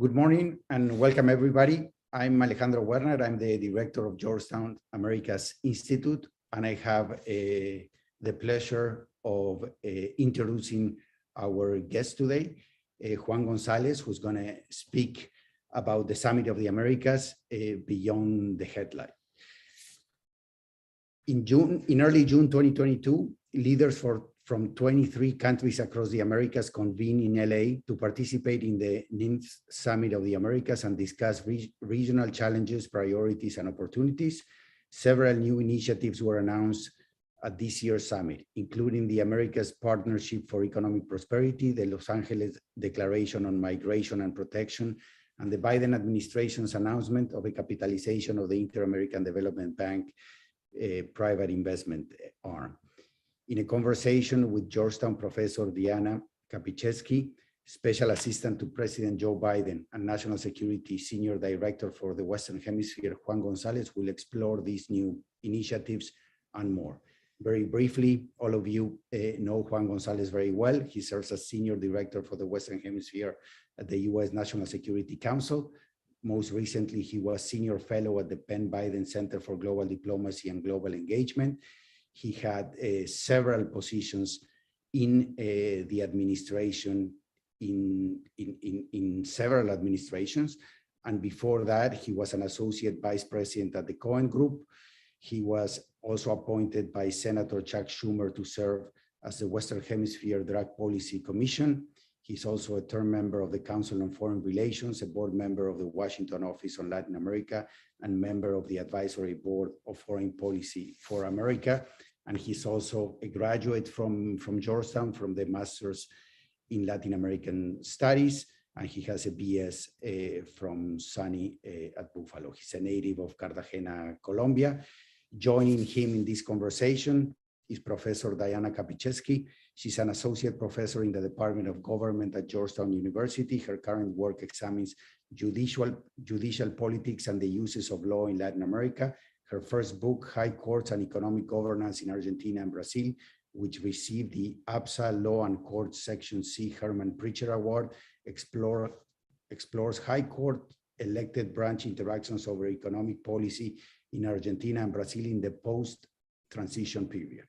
Good morning and welcome everybody. I'm Alejandro Werner. I'm the director of Georgetown Americas Institute, and I have the pleasure of introducing our guest today, Juan Gonzalez, who's going to speak about the Summit of the Americas beyond the headline. In early June 2022, leaders from 23 countries across the Americas convened in LA to participate in the 9th Summit of the Americas and discuss regional challenges, priorities, and opportunities. Several new initiatives were announced at this year's summit, including the Americas Partnership for Economic Prosperity, the Los Angeles Declaration on Migration and Protection, and the Biden administration's announcement of a capitalization of the Inter-American Development Bank private investment arm. In a conversation with Georgetown professor Diana Kapichevsky, Special Assistant to President Joe Biden and National Security Senior Director for the Western Hemisphere, Juan Gonzalez, will explore these new initiatives and more. Very briefly, all of you know Juan Gonzalez very well. He serves as Senior Director for the Western Hemisphere at the U.S. National Security Council. Most recently, he was Senior Fellow at the Penn Biden Center for Global Diplomacy and Global Engagement. He had several positions in the administration, in several administrations. And before that, he was an associate vice president at the Cohen Group. He was also appointed by Senator Chuck Schumer to serve as the Western Hemisphere Drug Policy Commission. He's also a term member of the Council on Foreign Relations, a board member of the Washington Office on Latin America, and member of the Advisory Board of Foreign Policy for America. And he's also a graduate from Georgetown, from the Master's in Latin American Studies, and he has a BS from SUNY at Buffalo. He's a native of Cartagena, Colombia. Joining him in this conversation is Professor Diana Kapichevsky. She's an associate professor in the Department of Government at Georgetown University. Her current work examines judicial politics and the uses of law in Latin America. Her first book, High Courts and Economic Governance in Argentina and Brazil, which received the APSA Law and Courts Section C Herman Preacher Award, explores High Court elected branch interactions over economic policy in Argentina and Brazil in the post-transition period.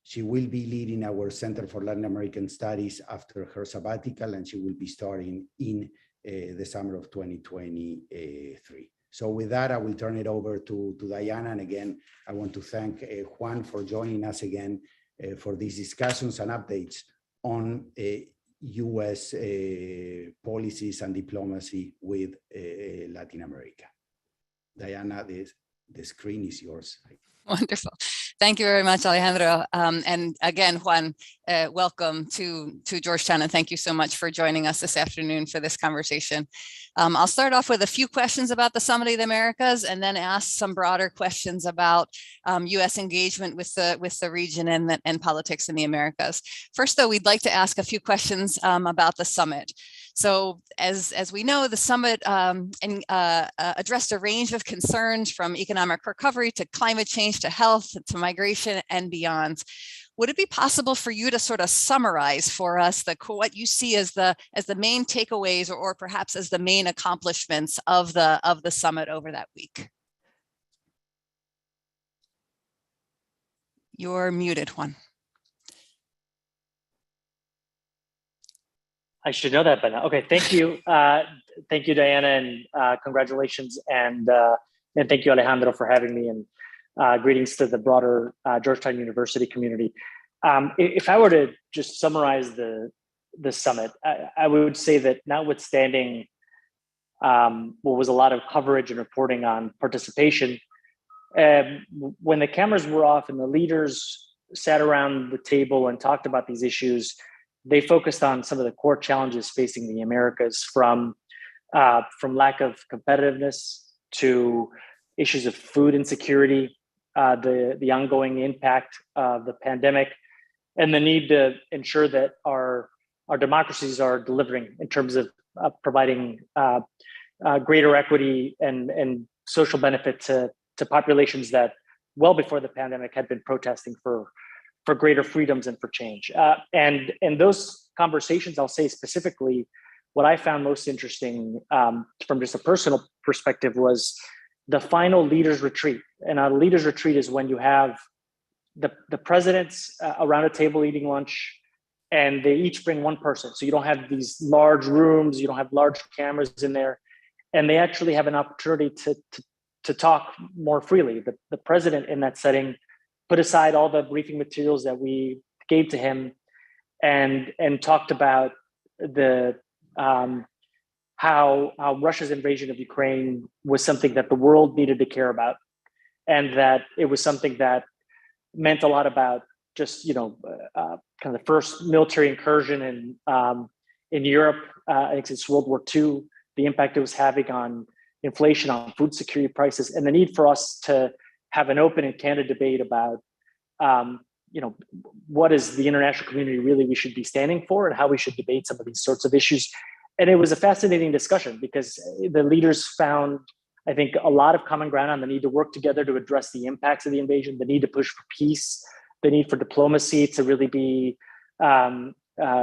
She will be leading our Center for Latin American Studies after her sabbatical, and she will be starting in the summer of 2023. So with that, I will turn it over to Diana. And again, I want to thank Juan for joining us again for these discussions and updates on U.S. policies and diplomacy with Latin America. Diana, the screen is yours. Wonderful. Thank you very much, Alejandro. And again, Juan, welcome to Georgetown, and thank you so much for joining us this afternoon for this conversation. I'll start off with a few questions about the Summit of the Americas, and then ask some broader questions about U.S. engagement with the region and politics in the Americas. First, though, we'd like to ask a few questions about the summit. So as we know, the summit addressed a range of concerns from economic recovery to climate change to health to migration and beyond. Would it be possible for you to sort of summarize for us what you see as the main takeaways or perhaps as the main accomplishments of the summit over that week? You're muted, Juan. I should know that by now. Okay, thank you. Thank you, Diana, and congratulations. And thank you, Alejandro, for having me, and greetings to the broader Georgetown University community. If I were to just summarize the summit, I would say that notwithstanding what was a lot of coverage and reporting on participation, when the cameras were off and the leaders sat around the table and talked about these issues, they focused on some of the core challenges facing the Americas, from lack of competitiveness to issues of food insecurity, the ongoing impact of the pandemic, and the need to ensure that our democracies are delivering in terms of providing greater equity and social benefit to populations that, well before the pandemic, had been protesting for greater freedoms and for change. And those conversations, I'll say specifically, what I found most interesting from just a personal perspective was the final leaders retreat. And a leaders retreat is when you have the presidents around a table eating lunch, and they each bring one person. So you don't have these large rooms, you don't have large cameras in there, and they actually have an opportunity to talk more freely. The president in that setting put aside all the briefing materials that we gave to him and talked about how Russia's invasion of Ukraine was something that the world needed to care about, and that it was something that meant a lot about just kind of the first military incursion in Europe, I think since World War II, the impact it was having on inflation, on food security prices, and the need for us to have an open and candid debate about what is the international community really we should be standing for, and how we should debate some of these sorts of issues. And it was a fascinating discussion because the leaders found, I think, a lot of common ground on the need to work together to address the impacts of the invasion, the need to push for peace, the need for diplomacy to really be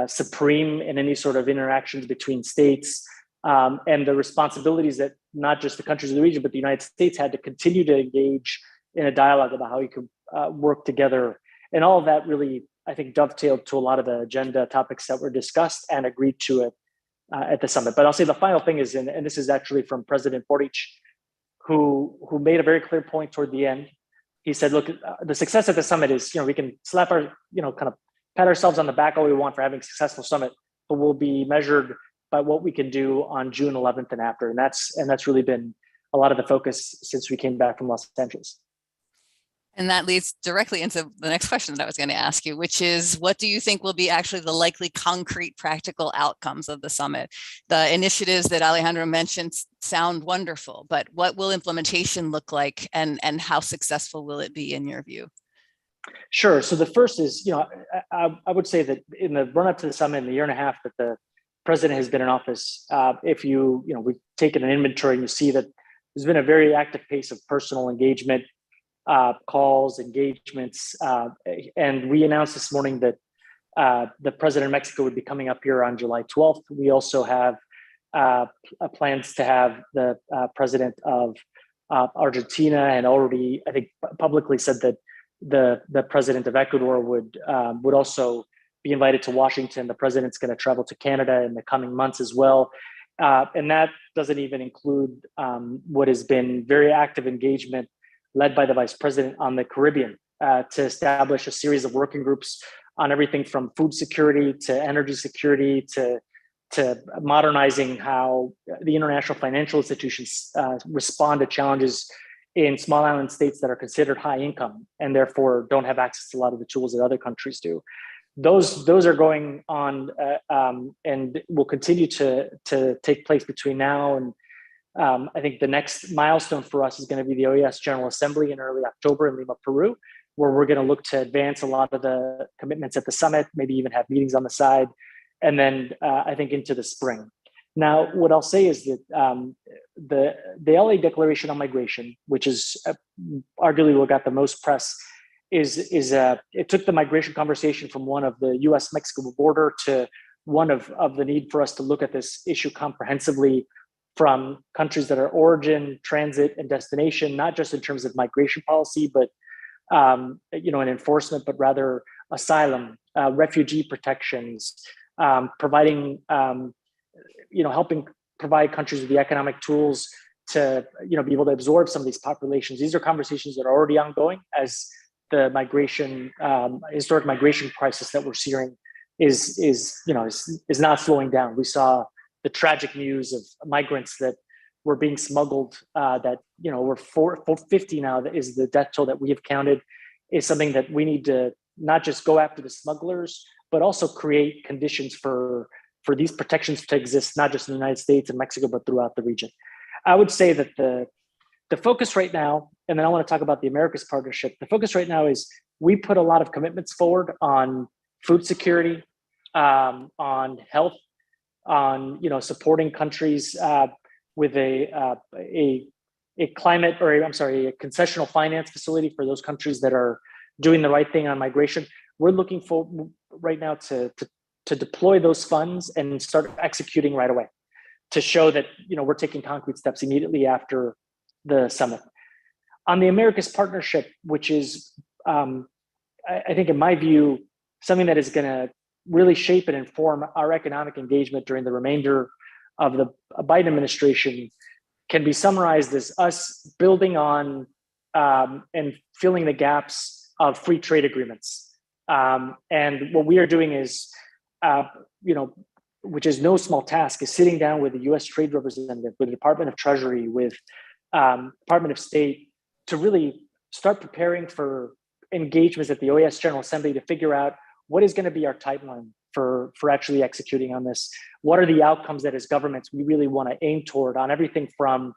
supreme in any sort of interactions between states, and the responsibilities that not just the countries of the region, but the United States had to continue to engage in a dialogue about how you could work together. And all of that really, I think, dovetailed to a lot of the agenda topics that were discussed and agreed to it at the summit. But I'll say the final thing is, and this is actually from President Boric, who made a very clear point toward the end. He said, look, the success of the summit is, we can slap our, kind of pat ourselves on the back all we want for having a successful summit, but we'll be measured by what we can do on June 11th and after. And that's really been a lot of the focus since we came back from Los Angeles. And that leads directly into the next question that I was going to ask you, which is, what do you think will be actually the likely concrete practical outcomes of the summit? The initiatives that Alejandro mentioned sound wonderful, but what will implementation look like, and how successful will it be in your view? Sure. So the first is, I would say that in the run up to the summit, in the year and a half that the president has been in office, if we've taken an inventory and you see that there's been a very active pace of personal engagement, calls, engagements, and we announced this morning that the president of Mexico would be coming up here on July 12th. We also have plans to have the president of Argentina, and already, I think, publicly said that the president of Ecuador would also be invited to Washington. The president's going to travel to Canada in the coming months as well. And that doesn't even include what has been very active engagement led by the vice president on the Caribbean to establish a series of working groups on everything from food security to energy security to modernizing how the international financial institutions respond to challenges in small island states that are considered high income and therefore don't have access to a lot of the tools that other countries do. Those are going on and will continue to take place between now and I think the next milestone for us is going to be the OAS General Assembly in early October in Lima, Peru, where we're going to look to advance a lot of the commitments at the summit, maybe even have meetings on the side, and then I think into the spring. Now, what I'll say is that the LA Declaration on Migration, which is arguably what got the most press, is it took the migration conversation from one of the U.S.-Mexico border to one of the need for us to look at this issue comprehensively from countries that are origin, transit, and destination, not just in terms of migration policy, but an enforcement, but rather asylum, refugee protections, providing, helping provide countries with the economic tools to, be able to absorb some of these populations. These are conversations that are already ongoing as the historic migration crisis that we're seeing is not slowing down. We saw the tragic news of migrants that were being smuggled, that, we're 450 now, that is the death toll that we have counted, is something that we need to not just go after the smugglers, but also create conditions for these protections to exist, not just in the United States and Mexico, but throughout the region. I would say that the focus right now, and then I want to talk about the Americas Partnership, the focus right now is we put a lot of commitments forward on food security, on health, on supporting countries with a concessional finance facility for those countries that are doing the right thing on migration. We're looking for right now to to deploy those funds and start executing right away, to show that we're taking concrete steps immediately after the summit. On the Americas partnership, which is, I think in my view, something that is going to really shape and inform our economic engagement during the remainder of the Biden administration, can be summarized as us building on and filling the gaps of free trade agreements. And what we are doing is, which is no small task, is sitting down with the U.S. Trade Representative, with the Department of Treasury, with Department of State, to really start preparing for engagements at the OAS General Assembly to figure out what is going to be our timeline for actually executing on this. What are the outcomes that as governments we really want to aim toward on everything from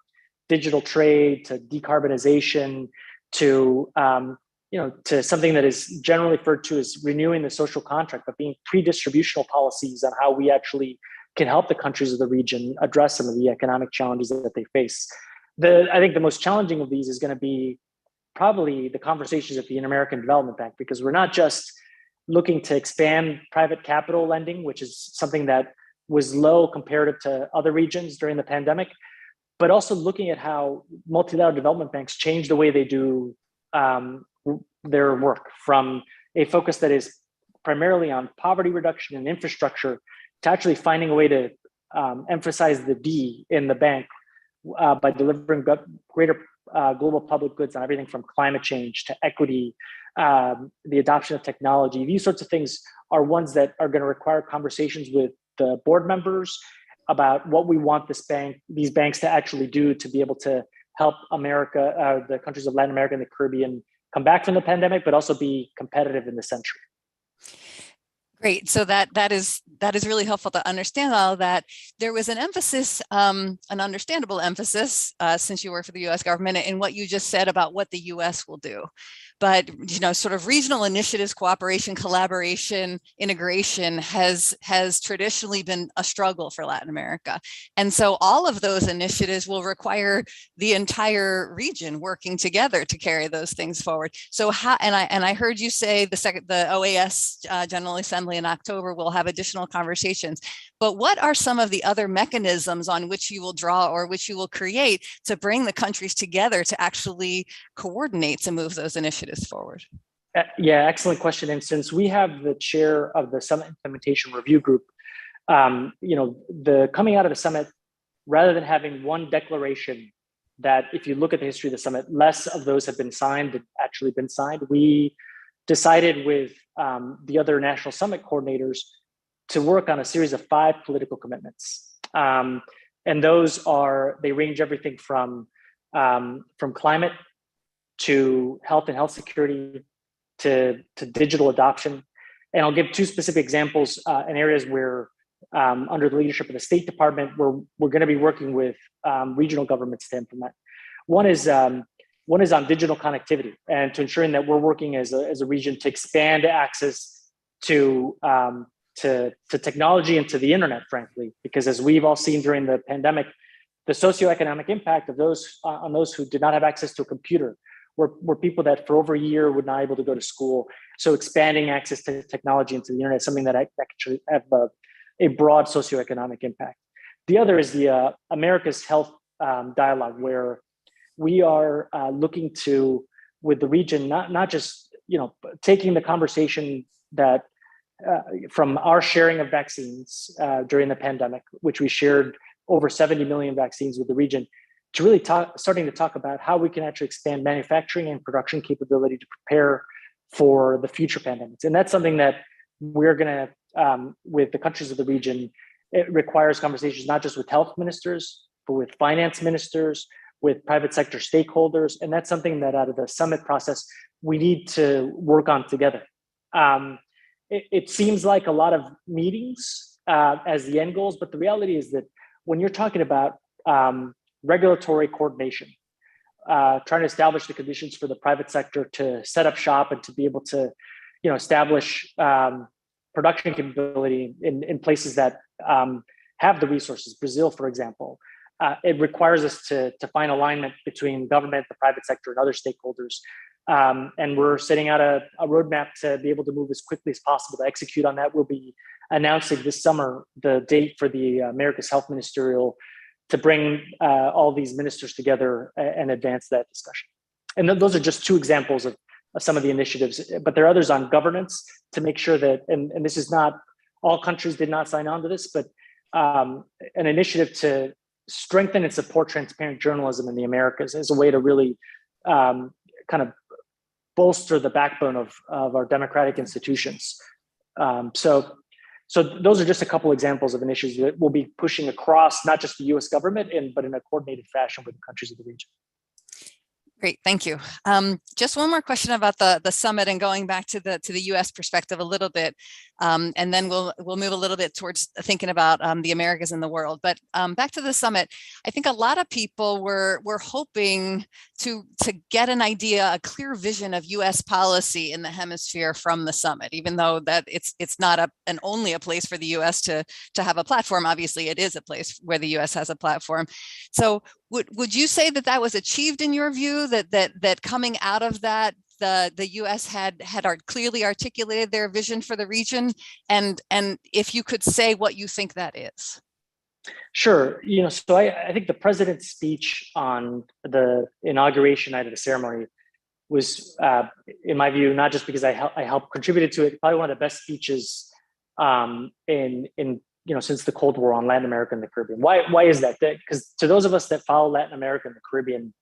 digital trade to decarbonization to to something that is generally referred to as renewing the social contract, but being pre-distributional policies on how we actually can help the countries of the region address some of the economic challenges that they face. I think the most challenging of these is going to be probably the conversations at the Inter-American Development Bank, because we're not just looking to expand private capital lending, which is something that was low comparative to other regions during the pandemic, but also looking at how multilateral development banks change the way they do their work, from a focus that is primarily on poverty reduction and infrastructure to actually finding a way to emphasize the D in the bank by delivering greater global public goods on everything from climate change to equity, the adoption of technology. These sorts of things are ones that are going to require conversations with the board members about what we want these banks to actually do to be able to help America, the countries of Latin America and the Caribbean, come back from the pandemic, but also be competitive in the century. Great. So that is really helpful to understand all of that. There was an emphasis, an understandable emphasis, since you work for the U.S. government, in what you just said about what the U.S. will do. But sort of regional initiatives, cooperation, collaboration, integration has traditionally been a struggle for Latin America, and so all of those initiatives will require the entire region working together to carry those things forward. So I heard you say the OAS General Assembly in October will have additional conversations. But what are some of the other mechanisms on which you will draw or which you will create to bring the countries together to actually coordinate to move those initiatives forward? Yeah, excellent question. And since we have the chair of the Summit Implementation Review Group, the coming out of the summit, rather than having one declaration that, if you look at the history of the summit, less of those have been signed, actually been signed, we decided with the other national summit coordinators to work on a series of 5 political commitments. And those they range everything from climate to health and health security to digital adoption. And I'll give 2 specific examples in areas where under the leadership of the State Department, we're going to be working with regional governments to implement. One is on digital connectivity, and to ensuring that we're working as a region to expand access to technology and to the internet, frankly, because as we've all seen during the pandemic, the socioeconomic impact of those on those who did not have access to a computer were people that for over a year were not able to go to school. So expanding access to technology and to the internet is something that actually have a broad socioeconomic impact. The other is the America's Health Dialogue, where we are looking to, with the region, not just taking the conversation that from our sharing of vaccines during the pandemic, which we shared over 70 million vaccines with the region, to really starting to talk about how we can actually expand manufacturing and production capability to prepare for the future pandemics. And that's something that we're going to, with the countries of the region, it requires conversations not just with health ministers, but with finance ministers, with private sector stakeholders. And that's something that out of the summit process, we need to work on together. It seems like a lot of meetings as the end goals, but the reality is that when you're talking about regulatory coordination, trying to establish the conditions for the private sector to set up shop and to be able to, establish production capability in places that have the resources, Brazil, for example, it requires us to find alignment between government, the private sector, and other stakeholders. And we're setting out a roadmap to be able to move as quickly as possible to execute on that. We'll be announcing this summer the date for the America's Health Ministerial to bring all these ministers together and advance that discussion. And those are just two examples of some of the initiatives, but there are others on governance to make sure that, and this is not, all countries did not sign on to this, but an initiative to strengthen and support transparent journalism in the Americas as a way to really kind of bolster the backbone of our democratic institutions. So those are just a couple examples of initiatives that we'll be pushing across, not just the US government, but in a coordinated fashion with the countries of the region. Great, thank you. Just one more question about the summit and going back to the U.S. perspective a little bit, and then we'll move a little bit towards thinking about the Americas and the world. But back to the summit, I think a lot of people were hoping to get an idea, a clear vision of U.S. policy in the hemisphere from the summit, even though that it's not only a place for the U.S. to have a platform. Obviously, it is a place where the U.S. has a platform. So would you say that was achieved in your view, that coming out of that, the U.S. had clearly articulated their vision for the region, and if you could say what you think that is? Sure. So I think the president's speech on the inauguration night of the ceremony was, in my view, not just because I helped contributed to it, probably one of the best speeches in since the Cold War on Latin America and the Caribbean. Why is that? Because to those of us that follow Latin America and the Caribbean,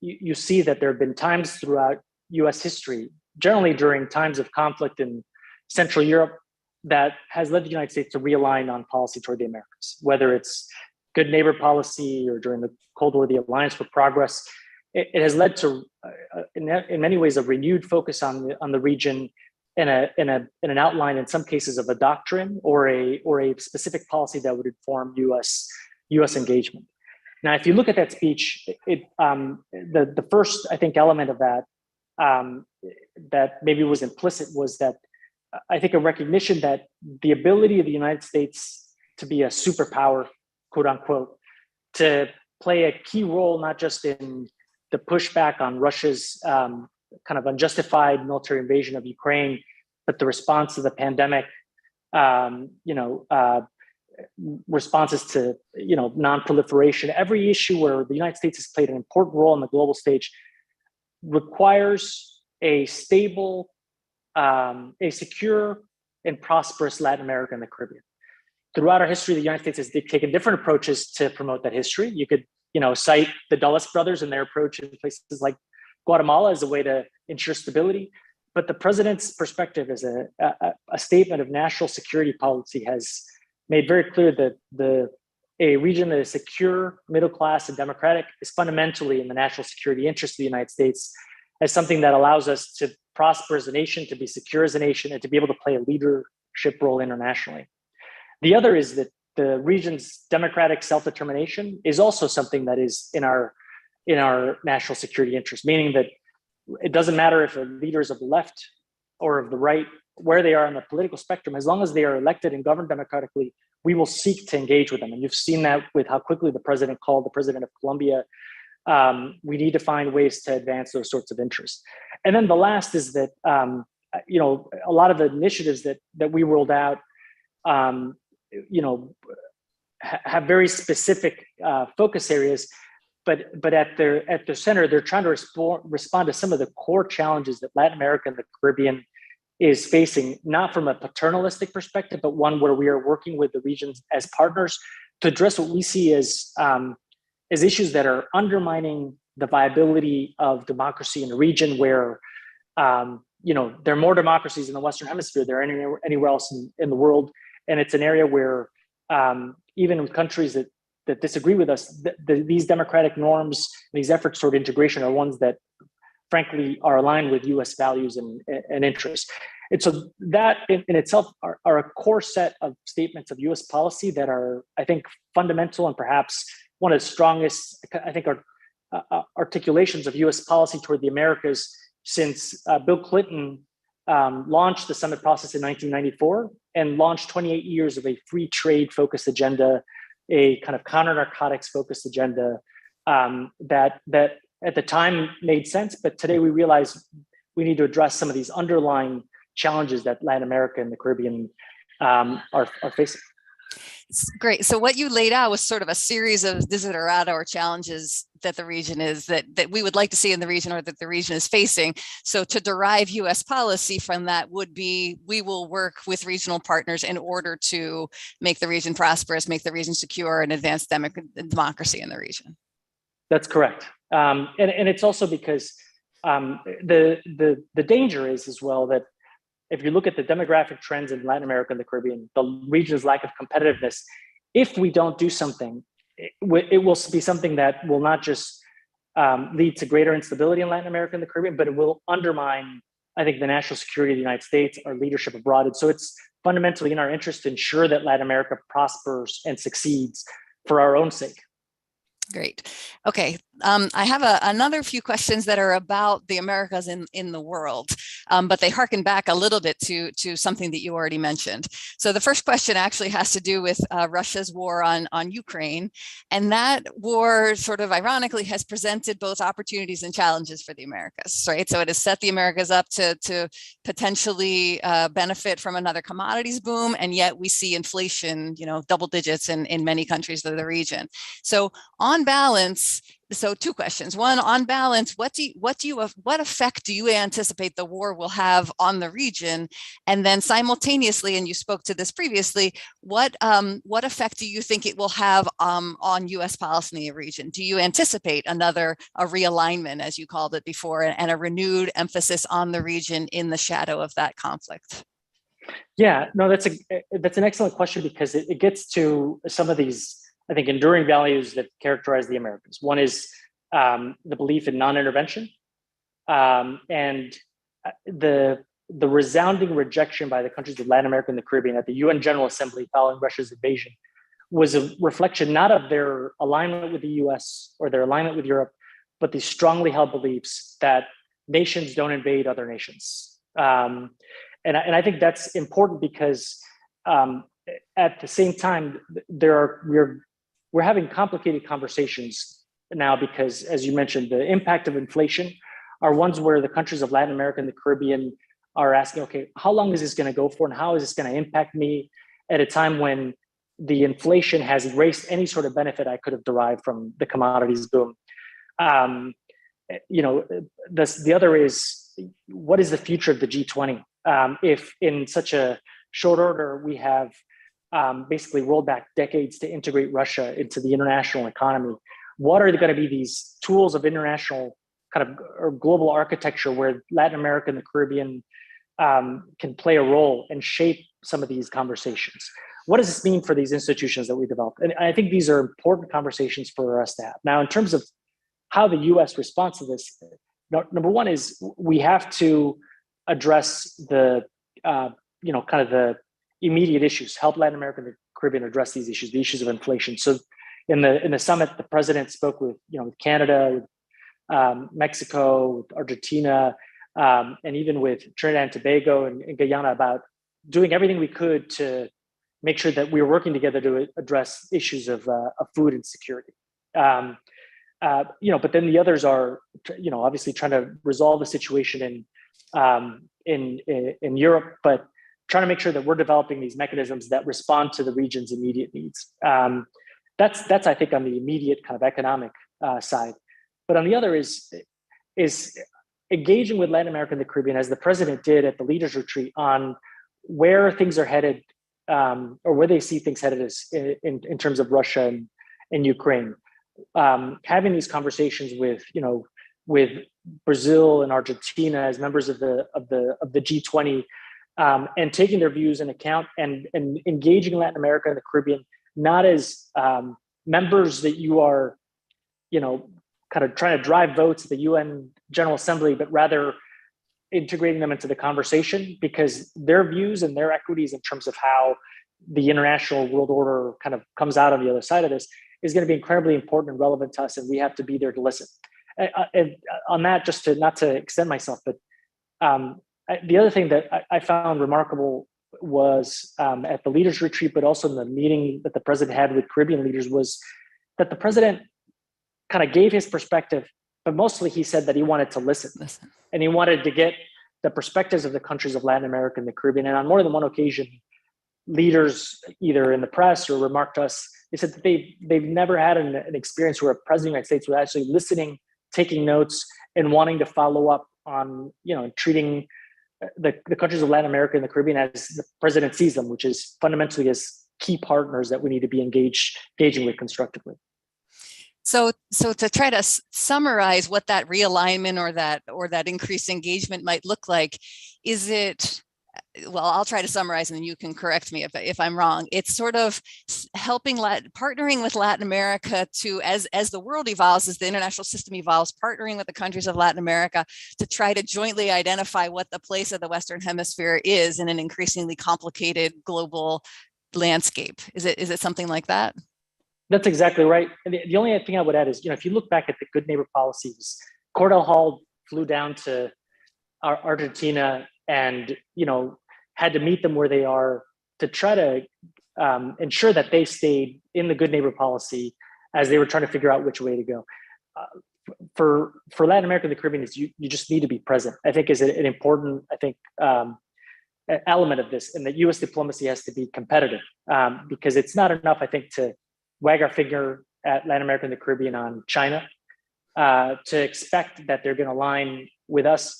you see that there have been times throughout U.S. history, generally during times of conflict in Central Europe, that has led the United States to realign on policy toward the Americas, whether it's good neighbor policy or during the Cold War, the Alliance for Progress. It has led to, in many ways, a renewed focus on the region, in an outline, in some cases, of a doctrine or a specific policy that would inform U.S. engagement. Now, if you look at that speech, the first, I think, element of that that maybe was implicit was that I think a recognition that the ability of the United States to be a superpower, quote unquote, to play a key role not just in the pushback on Russia's kind of unjustified military invasion of Ukraine, but the response to the pandemic, responses to non-proliferation, every issue where the United States has played an important role on the global stage requires a stable, a secure and prosperous Latin America and the Caribbean. Throughout our history, the United States has taken different approaches to promote that history. You could, cite the Dulles brothers and their approach in places like Guatemala as a way to ensure stability. But the president's perspective as a statement of national security policy has made very clear that a region that is secure, middle class, and democratic is fundamentally in the national security interest of the United States, as something that allows us to prosper as a nation, to be secure as a nation, and to be able to play a leadership role internationally. The other is that the region's democratic self-determination is also something that is in our national security interest, meaning that it doesn't matter if a leader is of the left or of the right, where they are on the political spectrum, as long as they are elected and governed democratically, we will seek to engage with them. And you've seen that with how quickly the president called the president of Colombia. We need to find ways to advance those sorts of interests. And then the last is that, a lot of the initiatives that we rolled out, have very specific focus areas, but at their center, they're trying to respond to some of the core challenges that Latin America and the Caribbean is facing, not from a paternalistic perspective, but one where we are working with the regions as partners to address what we see as issues that are undermining the viability of democracy in a region where, there are more democracies in the Western Hemisphere than anywhere else in the world. And it's an area where even with countries that disagree with us, these democratic norms, these efforts toward integration are ones that frankly are aligned with US values and interests. And so that in itself are a core set of statements of US policy that are, I think, fundamental and perhaps one of the strongest, I think, articulations of US policy toward the Americas since Bill Clinton launched the summit process in 1994 and launched 28 years of a free trade focused agenda, a kind of counter narcotics focused agenda that at the time made sense, but today we realize we need to address some of these underlying challenges that Latin America and the Caribbean are facing. Great. So what you laid out was sort of a series of desiderata or challenges that the region is that we would like to see in the region or that the region is facing. So to derive US policy from that would be, we will work with regional partners in order to make the region prosperous, make the region secure, and advance democracy in the region. That's correct. And it's also because the danger is as well that if you look at the demographic trends in Latin America and the Caribbean, the region's lack of competitiveness, if we don't do something, it will be something that will not just lead to greater instability in Latin America and the Caribbean, but it will undermine, I think, the national security of the United States, our leadership abroad. And so it's fundamentally in our interest to ensure that Latin America prospers and succeeds for our own sake. Great. Okay. I have another few questions that are about the Americas in the world, but they harken back a little bit to something that you already mentioned. So the first question actually has to do with Russia's war on Ukraine. And that war sort of ironically has presented both opportunities and challenges for the Americas, right? So it has set the Americas up to potentially benefit from another commodities boom. And yet we see inflation, double digits in many countries of the region. So on balance, so two questions. One, on balance, what effect do you anticipate the war will have on the region? And then simultaneously, and you spoke to this previously, what effect do you think it will have on US policy in the region? Do you anticipate a realignment, as you called it before, and a renewed emphasis on the region in the shadow of that conflict? Yeah, no, that's an excellent question, because it gets to some of these, I think, enduring values that characterize the Americas. One is the belief in non-intervention, and the resounding rejection by the countries of Latin America and the Caribbean at the UN General Assembly following Russia's invasion was a reflection not of their alignment with the US or their alignment with Europe, but the strongly held beliefs that nations don't invade other nations. And I think that's important because at the same time, we're having complicated conversations now because, as you mentioned, the impact of inflation are ones where the countries of Latin America and the Caribbean are asking, okay, how long is this going to go for, and how is this going to impact me at a time when the inflation has erased any sort of benefit I could have derived from the commodities boom? The other is, what is the future of the G20? If in such a short order we have basically rolled back decades to integrate Russia into the international economy, what are going to be these tools of international kind of or global architecture where Latin America and the Caribbean can play a role and shape some of these conversations? What does this mean for these institutions that we developed? And I think these are important conversations for us to have. Now, in terms of how the US responds to this, number one is we have to address the kind of the immediate issues, help Latin America and the Caribbean address these issues, the issues of inflation. So in the summit, the president spoke with Canada, with Mexico, with Argentina, and even with Trinidad and Tobago and Guyana about doing everything we could to make sure that we were working together to address issues of food insecurity. But then the others are, obviously trying to resolve the situation in Europe, but trying to make sure that we're developing these mechanisms that respond to the region's immediate needs. That's I think on the immediate kind of economic side. But on the other is engaging with Latin America and the Caribbean, as the president did at the leaders retreat, on where things are headed, or where they see things headed in terms of Russia and Ukraine. Having these conversations with Brazil and Argentina as members of the G20, and taking their views in account and engaging Latin America and the Caribbean, not as members that you are, kind of trying to drive votes at the UN General Assembly, but rather integrating them into the conversation, because their views and their equities in terms of how the international world order kind of comes out on the other side of this is going to be incredibly important and relevant to us, and we have to be there to listen. And on that, just to not to extend myself, but the other thing that I found remarkable was at the leaders retreat, but also in the meeting that the president had with Caribbean leaders, was that the president kind of gave his perspective, but mostly he said that he wanted to listen. And he wanted to get the perspectives of the countries of Latin America and the Caribbean. And on more than one occasion, leaders, either in the press or remarked to us, they said that they've never had an experience where a president of the United States was actually listening, taking notes, and wanting to follow up on, treating the countries of Latin America and the Caribbean as the president sees them, which is fundamentally as key partners that we need to be engaging with constructively. So to try to summarize what that realignment or that increased engagement might look like, is it? Well, I'll try to summarize and then you can correct me if I'm wrong. It's sort of helping partnering with Latin America to, as the world evolves, as the international system evolves, partnering with the countries of Latin America to try to jointly identify what the place of the Western Hemisphere is in an increasingly complicated global landscape. Is it something like that? That's exactly right. And the only thing I would add is, if you look back at the good neighbor policies, Cordell Hull flew down to Argentina and had to meet them where they are to try to ensure that they stayed in the good neighbor policy as they were trying to figure out which way to go. For Latin America and the Caribbean, is you just need to be present. I think is an important element of this, and that U.S. diplomacy has to be competitive because it's not enough, I think, to wag our finger at Latin America and the Caribbean on China to expect that they're going to align with us.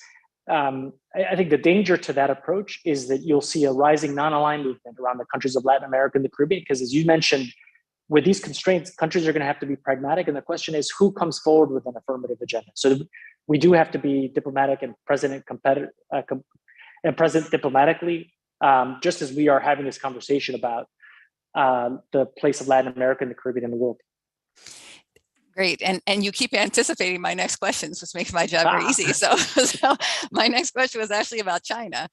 I think the danger to that approach is that you'll see a rising non-aligned movement around the countries of Latin America and the Caribbean, because as you mentioned, with these constraints, countries are going to have to be pragmatic. And the question is, who comes forward with an affirmative agenda? So we do have to be diplomatic and present diplomatically, just as we are having this conversation about the place of Latin America and the Caribbean in the world. Great. And you keep anticipating my next questions, which makes my job very easy. So my next question was actually about China.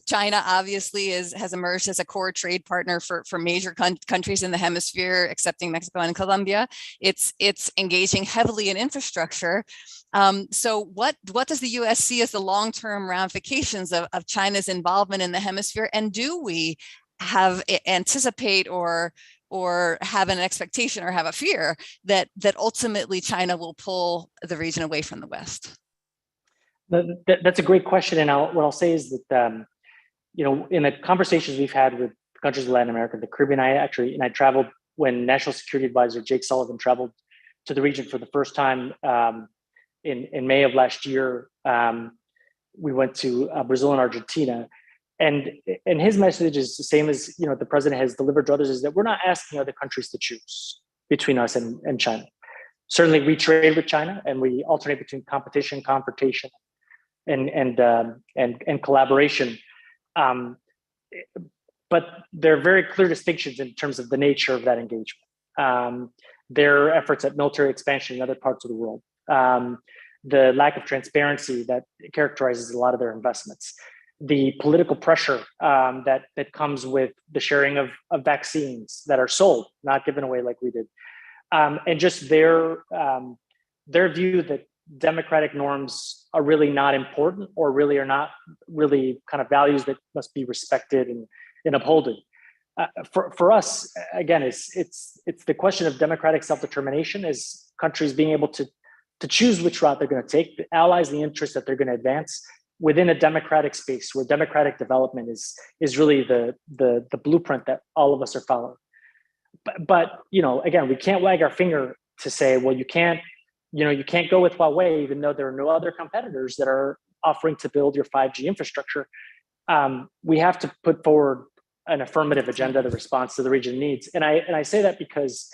China obviously has emerged as a core trade partner for major countries in the hemisphere, excepting Mexico and Colombia. It's engaging heavily in infrastructure. So what does the U.S. see as the long-term ramifications of China's involvement in the hemisphere? And do we anticipate or have an expectation or have a fear that ultimately China will pull the region away from the West? That's a great question. And what I'll say is that, in the conversations we've had with countries of Latin America, the Caribbean, I traveled when National Security Advisor Jake Sullivan traveled to the region for the first time in May of last year. We went to Brazil and Argentina. And his message is the same as the president has delivered to others, is that we're not asking other countries to choose between us and China. Certainly, we trade with China and we alternate between competition, confrontation, and collaboration. But there are very clear distinctions in terms of the nature of that engagement. There are efforts at military expansion in other parts of the world. The lack of transparency that characterizes a lot of their investments. The political pressure that comes with the sharing of vaccines that are sold, not given away like we did, and just their view that democratic norms are really not important, or really are not really kind of values that must be respected and upholded. For us, again, it's the question of democratic self-determination, as countries being able to choose which route they're going to take, the allies, the interests that they're going to advance within a democratic space where democratic development is really the blueprint that all of us are following. But again, we can't wag our finger to say, well, you can't go with Huawei, even though there are no other competitors that are offering to build your 5G infrastructure. We have to put forward an affirmative agenda that responds to the region needs. And I say that because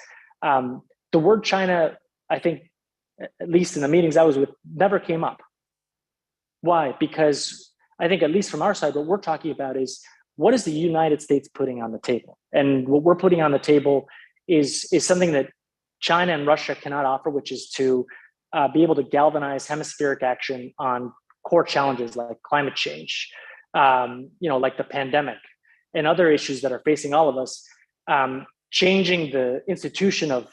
the word China, I think, at least in the meetings I was with, never came up. Why? Because I think, at least from our side, what we're talking about is, what is the United States putting on the table? And what we're putting on the table is something that China and Russia cannot offer, which is to be able to galvanize hemispheric action on core challenges like climate change, like the pandemic and other issues that are facing all of us, changing the institution of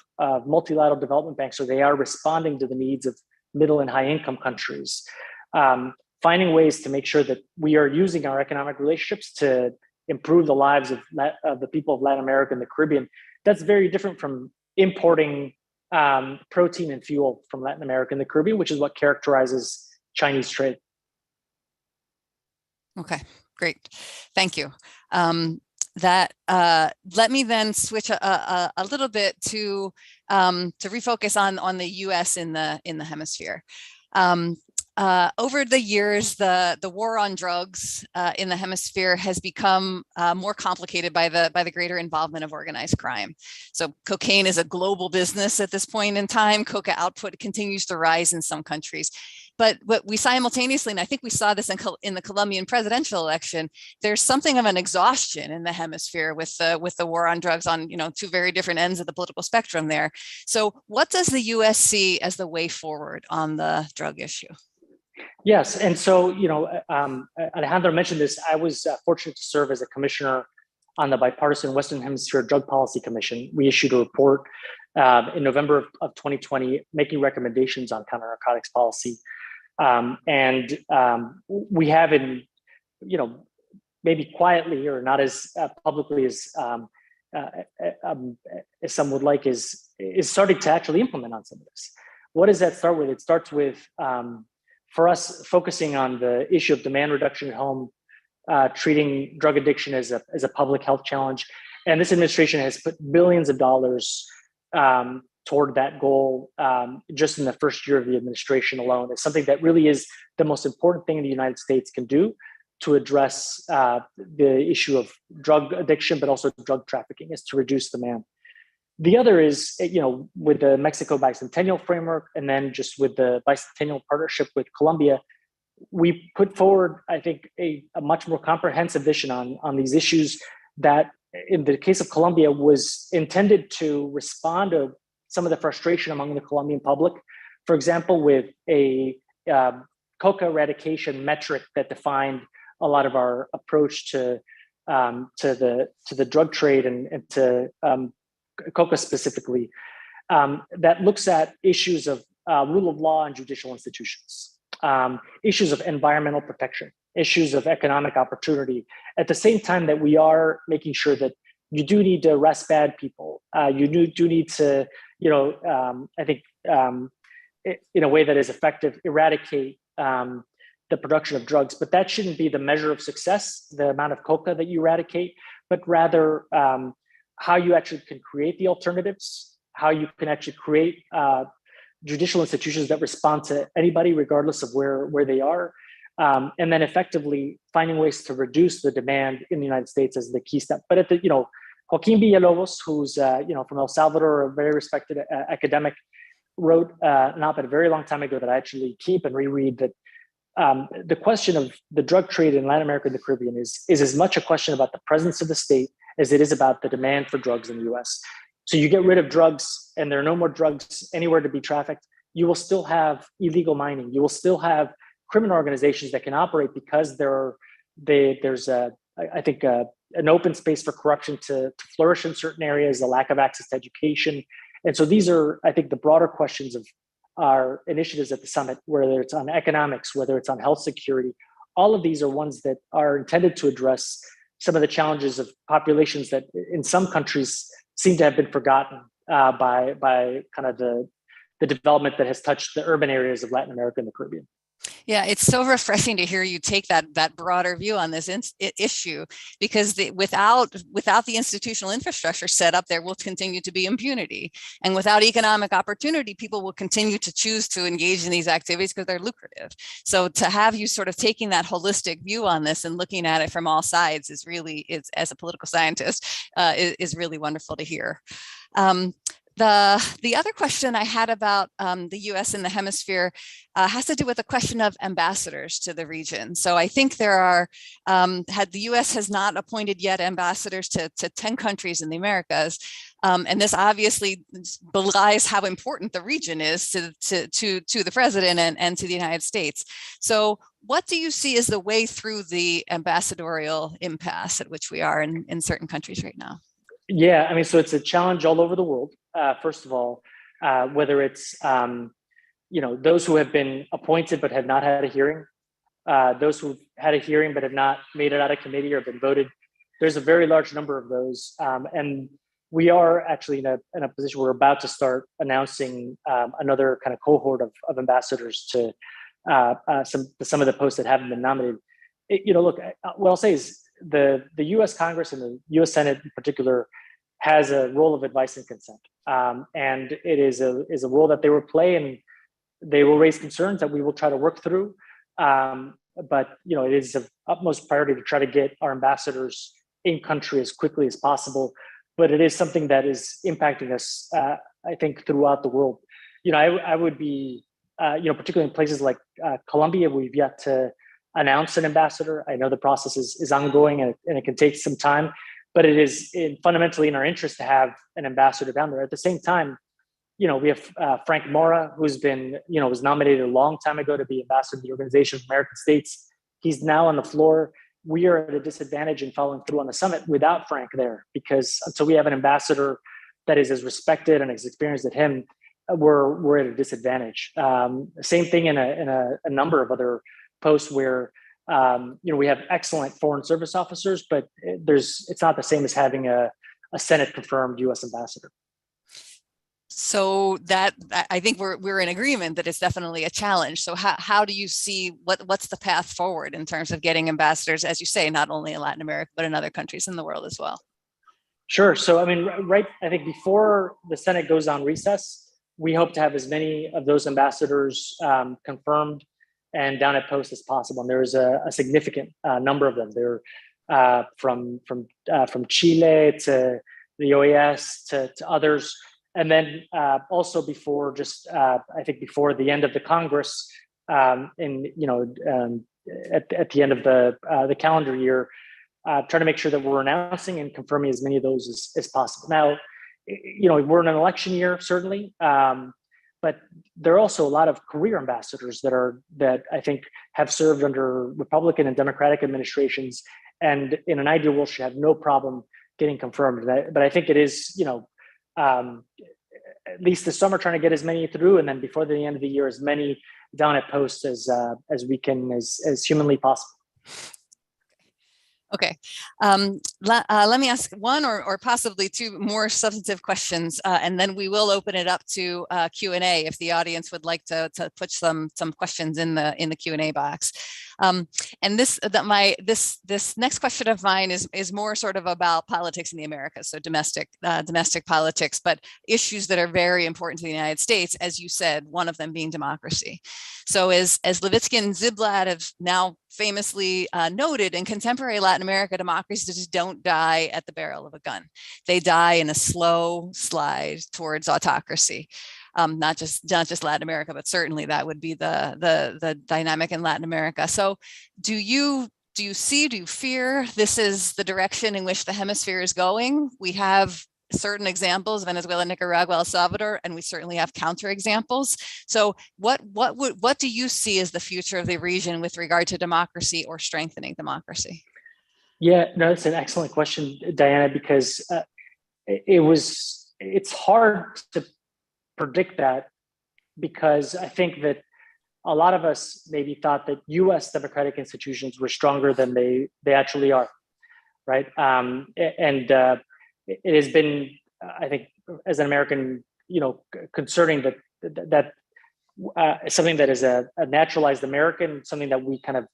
multilateral development banks so they are responding to the needs of middle and high income countries. Finding ways to make sure that we are using our economic relationships to improve the lives of the people of Latin America and the Caribbean. That's very different from importing protein and fuel from Latin America and the Caribbean, which is what characterizes Chinese trade. Okay, great. Thank you. that let me then switch a little bit to refocus on the U.S. in the hemisphere. Over the years, the war on drugs in the hemisphere has become more complicated by the greater involvement of organized crime. So cocaine is a global business at this point in time. Coca output continues to rise in some countries. But we simultaneously, and I think we saw this in the Colombian presidential election, there's something of an exhaustion in the hemisphere with the war on drugs on two very different ends of the political spectrum there. So what does the U.S. see as the way forward on the drug issue? Yes, and so Alejandro mentioned this. I was fortunate to serve as a commissioner on the bipartisan Western Hemisphere Drug Policy Commission. We issued a report in November of 2020, making recommendations on counter-narcotics policy. We have, maybe quietly or not as publicly as some would like, is starting to actually implement on some of this. What does that start with? It starts with, for us, focusing on the issue of demand reduction at home, treating drug addiction as a public health challenge. And this administration has put billions of dollars toward that goal just in the first year of the administration alone. It's something that really is the most important thing the United States can do to address the issue of drug addiction, but also drug trafficking, is to reduce demand. The other is, with the Mexico bicentennial framework, and then just with the bicentennial partnership with Colombia, we put forward, I think, a much more comprehensive vision on these issues that, in the case of Colombia, was intended to respond to some of the frustration among the Colombian public. For example, with a coca eradication metric that defined a lot of our approach to the drug trade and to coca specifically, that looks at issues of rule of law and judicial institutions, issues of environmental protection, issues of economic opportunity, at the same time that we are making sure that you do need to arrest bad people. You do need to, I think, in a way that is effective, eradicate the production of drugs. But that shouldn't be the measure of success, the amount of coca that you eradicate, but rather how you actually can create the alternatives, how you can actually create judicial institutions that respond to anybody, regardless of where they are, and then effectively finding ways to reduce the demand in the United States as the key step. But Joaquin Villalobos, who's from El Salvador, a very respected academic, wrote an op-ed a very long time ago that I actually keep and reread, that the question of the drug trade in Latin America and the Caribbean is as much a question about the presence of the state as it is about the demand for drugs in the US. So you get rid of drugs and there are no more drugs anywhere to be trafficked, you will still have illegal mining. You will still have criminal organizations that can operate because there's an open space for corruption to flourish in certain areas, a lack of access to education. And so these are, I think, the broader questions of our initiatives at the summit, whether it's on economics, whether it's on health security. All of these are ones that are intended to address some of the challenges of populations that in some countries seem to have been forgotten by kind of the development that has touched the urban areas of Latin America and the Caribbean. Yeah, it's so refreshing to hear you take that broader view on this issue, because without the institutional infrastructure set up, there will continue to be impunity. And without economic opportunity, people will continue to choose to engage in these activities because they're lucrative. So to have you sort of taking that holistic view on this and looking at it from all sides is really, as a political scientist, is really wonderful to hear. The other question I had about the U.S. in the hemisphere has to do with the question of ambassadors to the region. So I think there are, the U.S. has not appointed yet ambassadors to 10 countries in the Americas. And this obviously belies how important the region is to the president and to the United States. So what do you see as the way through the ambassadorial impasse at which we are in certain countries right now? Yeah, I mean, so it's a challenge all over the world. First of all, whether it's those who have been appointed but have not had a hearing, those who've had a hearing but have not made it out of committee or been voted. There's a very large number of those, and we are actually in a position where we're about to start announcing another kind of cohort of ambassadors to some of the posts that haven't been nominated. Look, what I'll say is the U.S. Congress and the U.S. Senate in particular has a role of advice and consent, and it is a role that they will play, and they will raise concerns that we will try to work through. But it is of utmost priority to try to get our ambassadors in country as quickly as possible. But it is something that is impacting us, I think, throughout the world. I would be, particularly in places like Colombia, we've yet to announce an ambassador. I know the process is ongoing and it can take some time, but it is fundamentally in our interest to have an ambassador down there. At the same time, we have Frank Mora, who's been, was nominated a long time ago to be ambassador of the Organization of American States. He's now on the floor. We are at a disadvantage in following through on the summit without Frank there, because until we have an ambassador that is as respected and as experienced as him, we're at a disadvantage. Same thing in a number of other posts where we have excellent foreign service officers, but it's not the same as having a Senate confirmed U.S. ambassador. So that, I think we're in agreement that it's definitely a challenge. So how do you see what's the path forward in terms of getting ambassadors, as you say, not only in Latin America, but in other countries in the world as well? Sure. So, I think before the Senate goes on recess, we hope to have as many of those ambassadors confirmed and down at post as possible. And there's a significant number of them. They're from Chile to the OAS to others. And then also before I think before the end of the Congress, at the end of the calendar year, try to make sure that we're announcing and confirming as many of those as possible. Now, we're in an election year, certainly, but there are also a lot of career ambassadors that I think have served under Republican and Democratic administrations, and in an ideal world should have no problem getting confirmed. But I think it is, at least this summer, trying to get as many through, and then before the end of the year, as many down at post as we can, as humanly possible. Okay, let me ask one or possibly two more substantive questions, and then we will open it up to Q&A if the audience would like to put some questions in the Q&A box. And this next question of mine is more sort of about politics in the Americas, so domestic politics, but issues that are very important to the United States, as you said, one of them being democracy. So as Levitsky and Ziblatt have now famously noted, in contemporary Latin America, democracies just don't die at the barrel of a gun. They die in a slow slide towards autocracy. Not just Latin America, but certainly that would be the dynamic in Latin America. So do you fear this is the direction in which the hemisphere is going? We have certain examples, Venezuela, Nicaragua, El Salvador, and we certainly have counterexamples. So what do you see as the future of the region with regard to democracy or strengthening democracy? Yeah, no, it's an excellent question, Diana, because it's hard to predict that, because I think that a lot of us maybe thought that U.S. democratic institutions were stronger than they actually are, right? It has been, I think, as an American, concerning that something that is a naturalized American, something that we kind of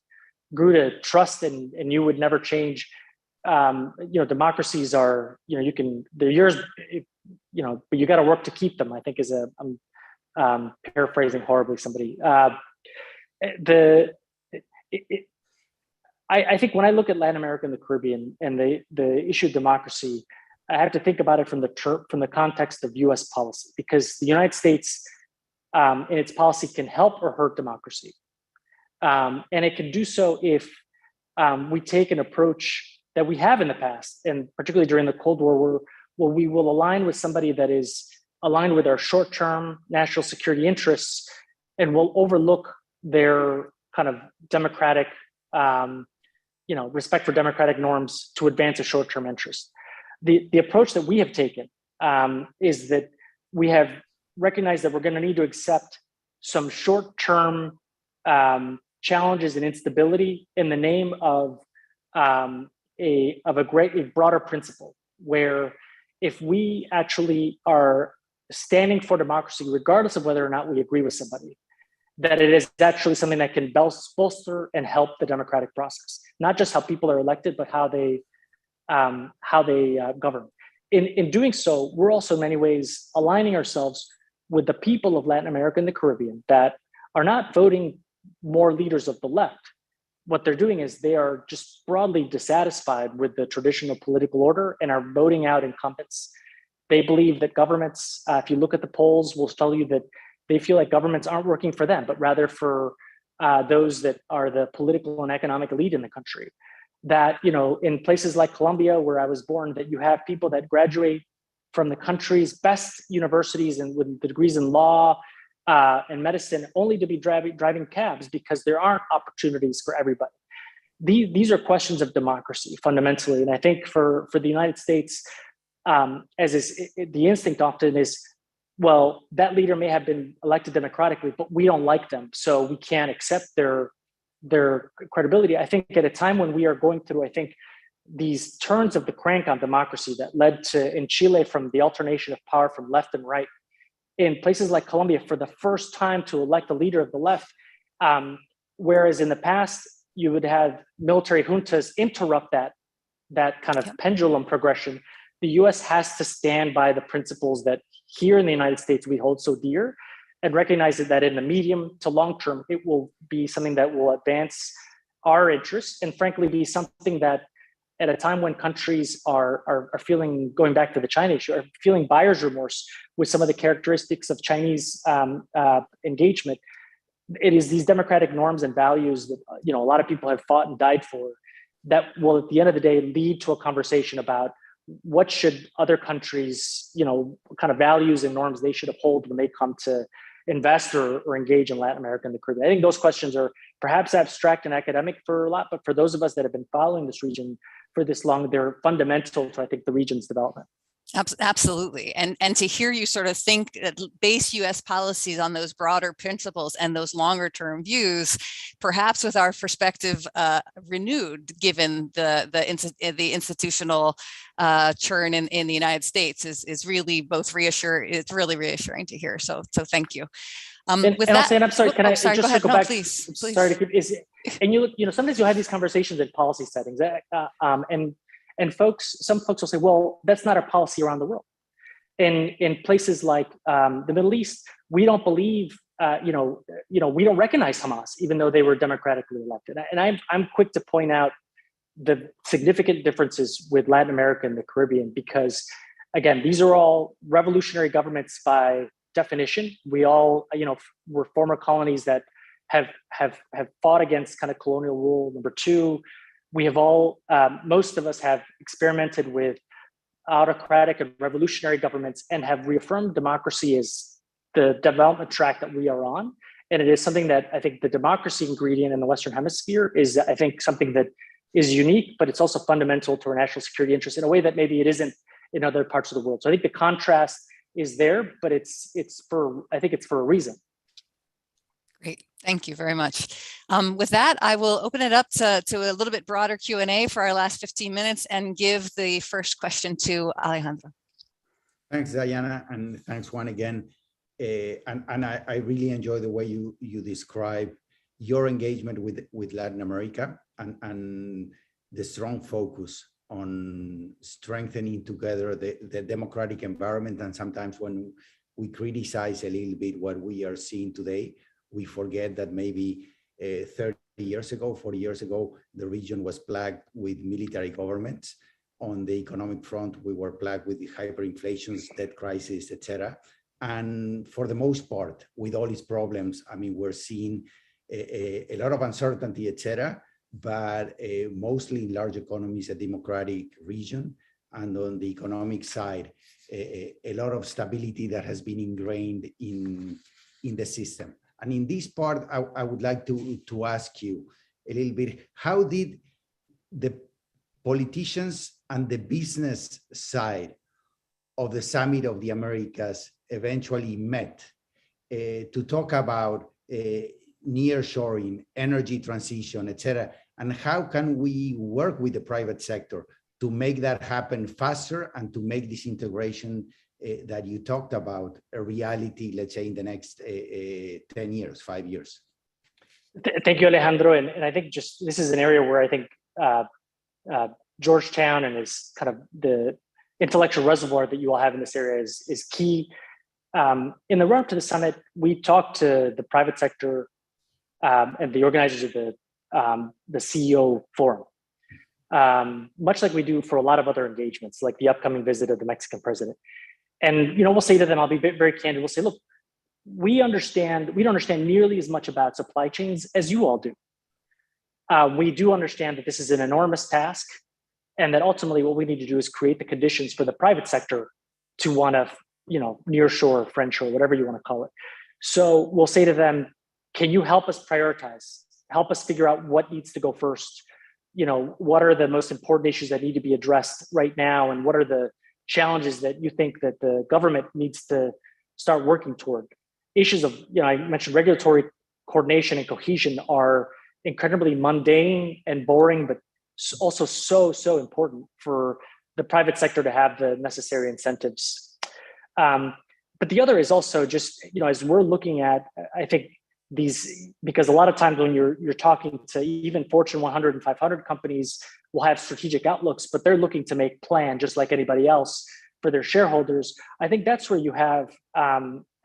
grew to trust and knew would never change. Democracies are, they're yours, but you got to work to keep them, I think I'm paraphrasing horribly somebody. I think when I look at Latin America and the Caribbean and the issue of democracy, I have to think about it from the context of U.S. policy, because the United States in its policy can help or hurt democracy. And it can do so if we take an approach that we have in the past, and particularly during the Cold War, where we will align with somebody that is aligned with our short-term national security interests, and will overlook their kind of democratic, respect for democratic norms to advance a short-term interest. The approach that we have taken is that we have recognized that we're going to need to accept some short-term challenges and instability in the name of a broader principle, where if we actually are standing for democracy, regardless of whether or not we agree with somebody, that it is actually something that can bolster and help the democratic process, not just how people are elected, but how they govern. In doing so, we're also in many ways aligning ourselves with the people of Latin America and the Caribbean that are not voting more leaders of the left. What they're doing is they are just broadly dissatisfied with the traditional political order and are voting out incumbents. They believe that governments, if you look at the polls, will tell you that they feel like governments aren't working for them, but rather for those that are the political and economic elite in the country. That, you know, in places like Colombia, where I was born, that you have people that graduate from the country's best universities and with the degrees in law and medicine, only to be driving cabs because there aren't opportunities for everybody. These are questions of democracy fundamentally. And I think for the United States, as is the instinct often is, well, that leader may have been elected democratically, but we don't like them, so we can't accept their credibility. I think at a time when we are going through, I think, these turns of the crank on democracy that led to, in Chile, from the alternation of power from left and right, in places like Colombia, for the first time to elect a leader of the left, whereas in the past, you would have military juntas interrupt that kind of pendulum progression. The US has to stand by the principles that here in the United States we hold so dear, and recognize that in the medium to long term, it will be something that will advance our interests, and frankly, be something that at a time when countries are feeling, going back to the China issue, are feeling buyer's remorse with some of the characteristics of Chinese engagement. It is these democratic norms and values that, you know, a lot of people have fought and died for, that will at the end of the day lead to a conversation about what should other countries, you know, kind of values and norms they should uphold when they come to invest or engage in Latin America and the Caribbean. I think those questions are perhaps abstract and academic for a lot, but for those of us that have been following this region for this long, they're fundamental to, I think, the region's development. Absolutely. And to hear you sort of think, base US policies on those broader principles and those longer term views, perhaps with our perspective renewed, given the institutional churn in the United States, is really both reassuring. It's really reassuring to hear. So thank you. With that, I'm sorry, can I just go ahead. go back? Please. Sorry to keep, and you know, sometimes you'll have these conversations in policy settings, and some folks will say, well, that's not our policy around the world. In places like the Middle East, we don't believe, we don't recognize Hamas, even though they were democratically elected. And I'm quick to point out the significant differences with Latin America and the Caribbean, because again, these are all revolutionary governments by definition. We all, we're former colonies that have fought against kind of colonial rule. Number two, we have all, most of us have experimented with autocratic and revolutionary governments and have reaffirmed democracy as the development track that we are on. And it is something that I think the democracy ingredient in the Western Hemisphere is, I think, something that is unique, but it's also fundamental to our national security interests in a way that maybe it isn't in other parts of the world. So I think the contrast is there, but I think it's for a reason. Great, thank you very much. With that, I will open it up to a little bit broader Q&A for our last 15 minutes and give the first question to Alejandro. Thanks, Diana, and thanks, Juan, again. And I really enjoy the way you describe your engagement with Latin America and the strong focus on strengthening together the democratic environment. And sometimes when we criticize a little bit what we are seeing today, we forget that maybe 30 years ago, 40 years ago, the region was plagued with military governments. On the economic front, we were plagued with the hyperinflation, debt crisis, etc. And for the most part, with all its problems, I mean, we're seeing a lot of uncertainty, etc. But mostly in large economies, a democratic region. And on the economic side, a lot of stability that has been ingrained in the system. And in this part, I would like to ask you a little bit, how did the politicians and the business side of the Summit of the Americas eventually met to talk about nearshoring, energy transition, etc., and how can we work with the private sector to make that happen faster and to make this integration that you talked about a reality, let's say, in the next 10 years, 5 years? Thank you, Alejandro. And I think just this is an area where I think Georgetown and is kind of the intellectual reservoir that you all have in this area is key. In the run-up to the summit, we talked to the private sector and the organizers of the CEO forum, much like we do for a lot of other engagements, like the upcoming visit of the Mexican president. And we'll say to them, I'll be very candid. We'll say, look, we don't understand nearly as much about supply chains as you all do. We do understand that this is an enormous task, and that ultimately what we need to do is create the conditions for the private sector to want to, nearshore, friendshore, whatever you want to call it. So we'll say to them, can you help us prioritize? Help us figure out what needs to go first. What are the most important issues that need to be addressed right now, and what are the challenges that you think that the government needs to start working toward? Issues of, I mentioned regulatory coordination and cohesion are incredibly mundane and boring, but also so important for the private sector to have the necessary incentives. But the other is also just, as we're looking at, I think these, because a lot of times when you're talking to even Fortune 100 and 500 companies will have strategic outlooks, but they're looking to make plan just like anybody else for their shareholders. I think that's where you have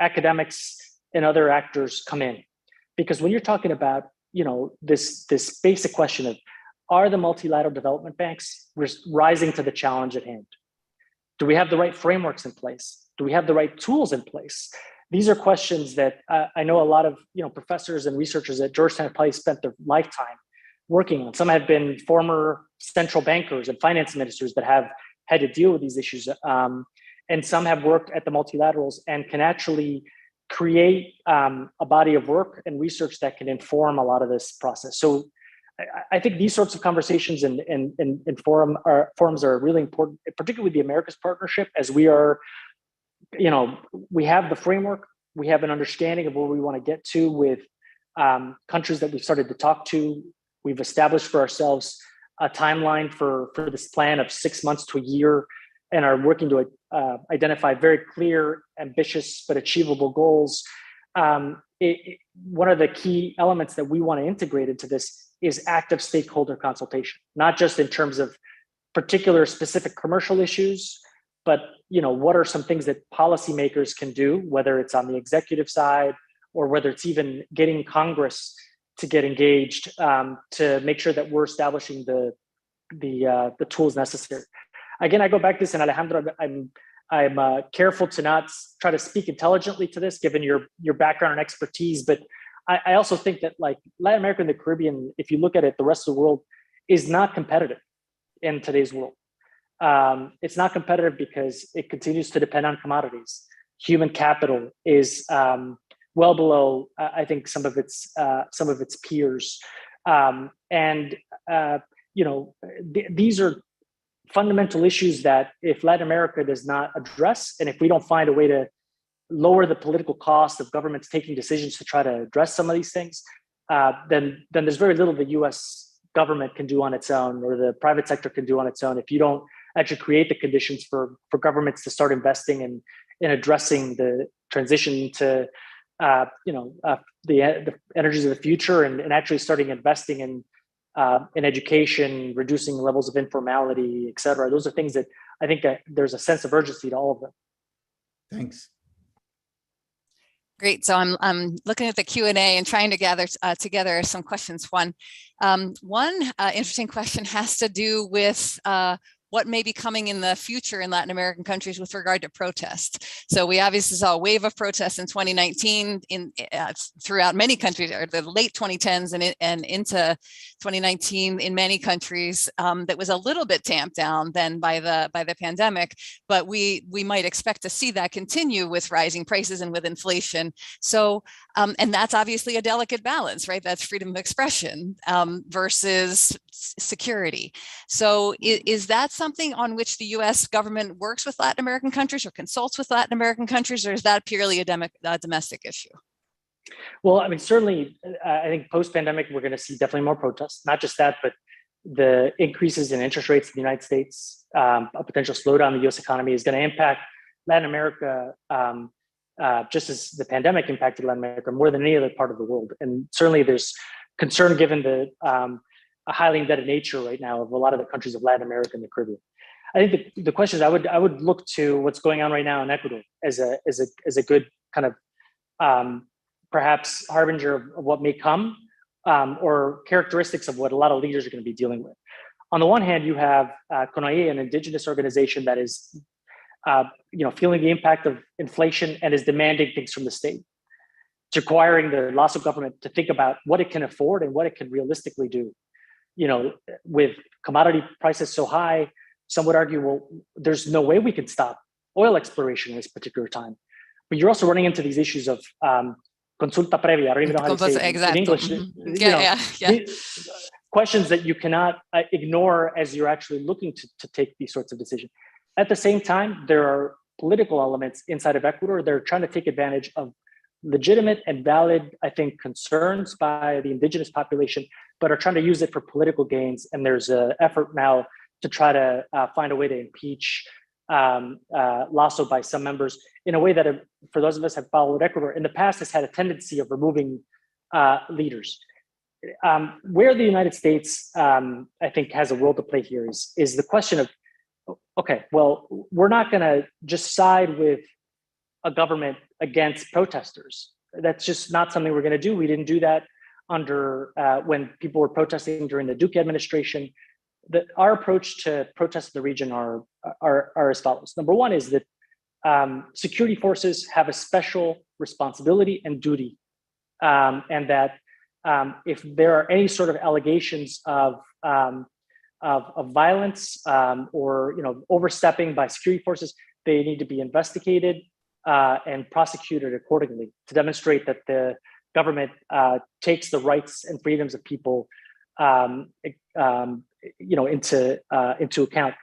academics and other actors come in, because when you're talking about this basic question of, are the multilateral development banks rising to the challenge at hand? Do we have the right frameworks in place? Do we have the right tools in place? These are questions that I know a lot of professors and researchers at Georgetown have probably spent their lifetime working on. Some have been former central bankers and finance ministers that have had to deal with these issues. And some have worked at the multilaterals and can actually create a body of work and research that can inform a lot of this process. So I think these sorts of conversations and forums are really important, particularly the Americas Partnership, as we are, we have the framework, we have an understanding of where we want to get to with countries that we've started to talk to. We've established for ourselves a timeline for this plan of 6 months to a year, and are working to identify very clear, ambitious, but achievable goals. One of the key elements that we want to integrate into this is active stakeholder consultation, not just in terms of particular specific commercial issues, but what are some things that policymakers can do, whether it's on the executive side or whether it's even getting Congress to get engaged to make sure that we're establishing the tools necessary. Again, I go back to this, and Alejandro, I'm careful to not try to speak intelligently to this, given your background and expertise. But I also think that like Latin America and the Caribbean, if you look at it, the rest of the world is not competitive in today's world. It's not competitive because it continues to depend on commodities. Human capital is well below, I think, some of its peers, these are fundamental issues that if Latin America does not address, and if we don't find a way to lower the political cost of governments taking decisions to try to address some of these things, then there's very little the U.S. government can do on its own, or the private sector can do on its own, if you don't actually create the conditions for governments to start investing in addressing the transition to the energies of the future, and actually starting investing in education, reducing levels of informality, et cetera. Those are things that I think that there's a sense of urgency to all of them. Thanks. Great. So I'm looking at the Q&A and trying to gather together some questions. One interesting question has to do with what may be coming in the future in Latin American countries with regard to protest. So we obviously saw a wave of protests in 2019 throughout many countries, or the late 2010s and into 2019 in many countries. That was a little bit tamped down then by the pandemic, but we might expect to see that continue with rising prices and with inflation. So and that's obviously a delicate balance, right? That's freedom of expression versus security. So is that something on which the U.S. government works with Latin American countries or consults with Latin American countries, or is that purely a domestic issue? Well, I mean, certainly, I think post-pandemic, we're going to see definitely more protests. Not just that, but the increases in interest rates in the United States, a potential slowdown in the U.S. economy is going to impact Latin America, just as the pandemic impacted Latin America more than any other part of the world. And certainly there's concern given the a highly indebted nature right now of a lot of the countries of Latin America and the Caribbean. I think the question is, I would look to what's going on right now in Ecuador as a good kind of perhaps harbinger of what may come, or characteristics of what a lot of leaders are going to be dealing with. On the one hand, you have CONAIE, an indigenous organization that is feeling the impact of inflation and is demanding things from the state. It's requiring the Lasso government to think about what it can afford and what it can realistically do. With commodity prices so high, some would argue, well, there's no way we can stop oil exploration at this particular time. But you're also running into these issues of consulta previa. I don't even know how to say it in English. Mm-hmm. Questions that you cannot ignore as you're actually looking to take these sorts of decisions. At the same time, there are political elements inside of Ecuador. They're trying to take advantage of legitimate and valid, I think, concerns by the indigenous population, but are trying to use it for political gains. And there's an effort now to try to find a way to impeach Lasso by some members in a way that, for those of us who have followed Ecuador in the past, has had a tendency of removing leaders. Where the United States, I think, has a role to play here is the question of, okay, well, we're not going to just side with a government against protesters. That's just not something we're going to do. We didn't do that under when people were protesting during the Duque administration. Our approach to protests in the region are as follows. Number one is that security forces have a special responsibility and duty, and that if there are any sort of allegations of violence or overstepping by security forces, they need to be investigated and prosecuted accordingly to demonstrate that the government takes the rights and freedoms of people into account.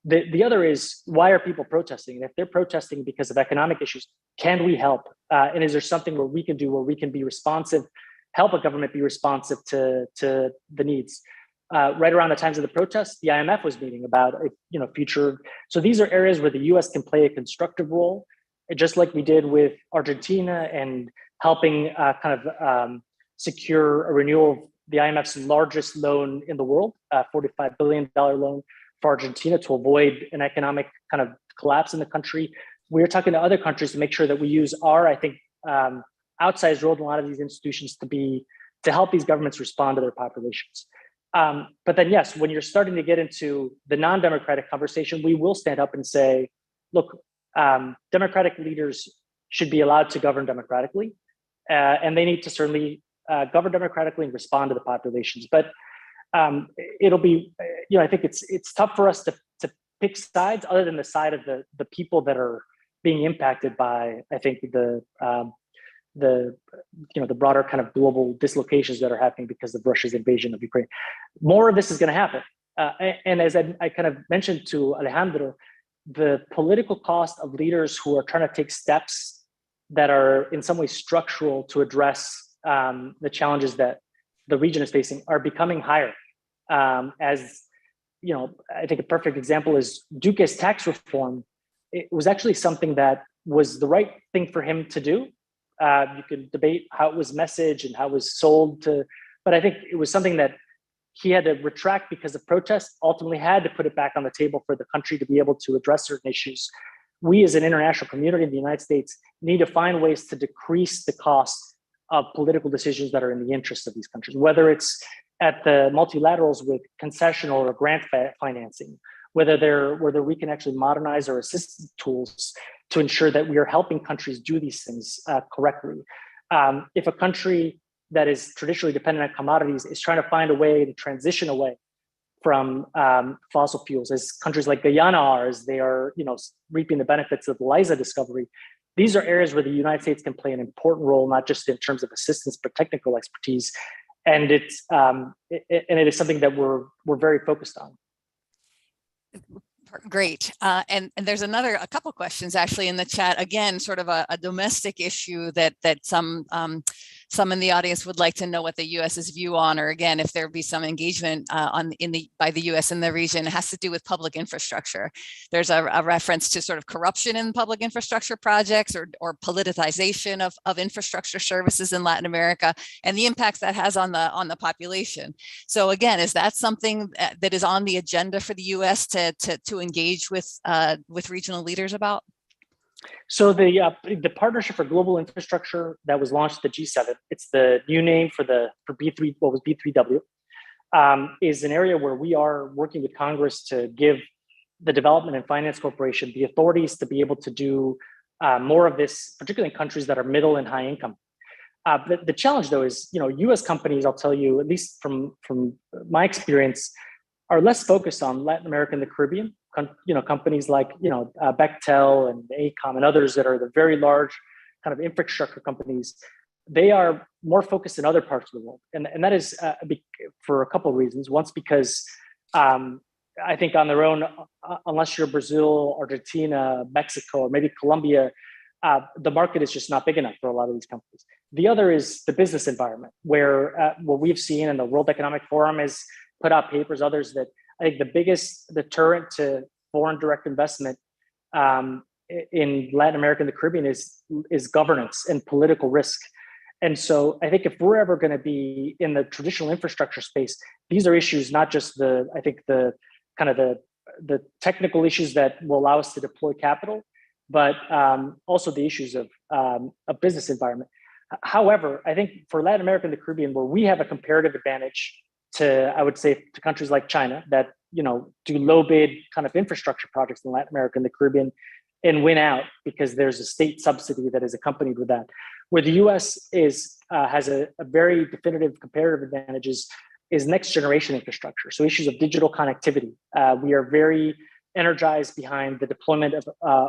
The other is, why are people protesting? And if they're protesting because of economic issues, can we help? And is there something where we can do, where we can be responsive, help a government be responsive to the needs? Right around the times of the protests, the IMF was meeting about future. So these are areas where the U.S. can play a constructive role, just like we did with Argentina and helping secure a renewal of the IMF's largest loan in the world, $45 billion loan for Argentina to avoid an economic kind of collapse in the country. We're talking to other countries to make sure that we use our, I think, outsized role in a lot of these institutions to help these governments respond to their populations. But then, yes, when you're starting to get into the non-democratic conversation, we will stand up and say, look, democratic leaders should be allowed to govern democratically, and they need to certainly govern democratically and respond to the populations. But it'll be, I think it's tough for us to pick sides other than the side of the people that are being impacted by, I think, the broader kind of global dislocations that are happening because of Russia's invasion of Ukraine. More of this is going to happen. And as I kind of mentioned to Alejandro, the political cost of leaders who are trying to take steps that are in some way structural to address the challenges that the region is facing are becoming higher. As I think a perfect example is Duque's tax reform. It was actually something that was the right thing for him to do. You can debate how it was messaged and how it was sold to, but I think it was something that he had to retract because of protests, ultimately had to put it back on the table for the country to be able to address certain issues. We as an international community in the United States need to find ways to decrease the cost of political decisions that are in the interest of these countries, whether it's at the multilaterals with concessional or grant financing, whether we can actually modernize our assistance tools to ensure that we are helping countries do these things correctly. If a country that is traditionally dependent on commodities is trying to find a way to transition away from fossil fuels, as countries like Guyana are, as they are reaping the benefits of the Liza discovery, these are areas where the United States can play an important role, not just in terms of assistance, but technical expertise. And it is something that we're very focused on. Great. And there's a couple questions actually in the chat. Again, sort of a domestic issue that some some in the audience would like to know what the US's view on, or again, if there be some engagement by the US in the region, it has to do with public infrastructure. There's a reference to sort of corruption in public infrastructure projects or politicization of infrastructure services in Latin America and the impacts that has on the population. So again, is that something that is on the agenda for the US to engage with regional leaders about? So the Partnership for Global Infrastructure that was launched at the G7, it's the new name for B3, what was B3W, is an area where we are working with Congress to give the Development and Finance Corporation the authorities to be able to do more of this, particularly in countries that are middle and high income. The challenge, though, is U.S. companies, I'll tell you, at least from my experience, are less focused on Latin America and the Caribbean. Companies like Bechtel and AECOM and others that are the very large kind of infrastructure companies, they are more focused in other parts of the world, and that is for a couple of reasons. Once because I think on their own, unless you're Brazil, Argentina, Mexico, or maybe Colombia, the market is just not big enough for a lot of these companies. The other is the business environment, where what we've seen, and the World Economic Forum has put out papers, others, that I think the biggest deterrent to foreign direct investment in Latin America and the Caribbean is governance and political risk. And so I think if we're ever going to be in the traditional infrastructure space, these are issues, not just the technical issues that will allow us to deploy capital, but also the issues of a business environment. However, I think for Latin America and the Caribbean, where we have a comparative advantage to countries like China that do low bid kind of infrastructure projects in Latin America and the Caribbean and win out because there's a state subsidy that is accompanied with that. Where the US has a very definitive comparative advantages is next generation infrastructure. So issues of digital connectivity. We are very energized behind the deployment of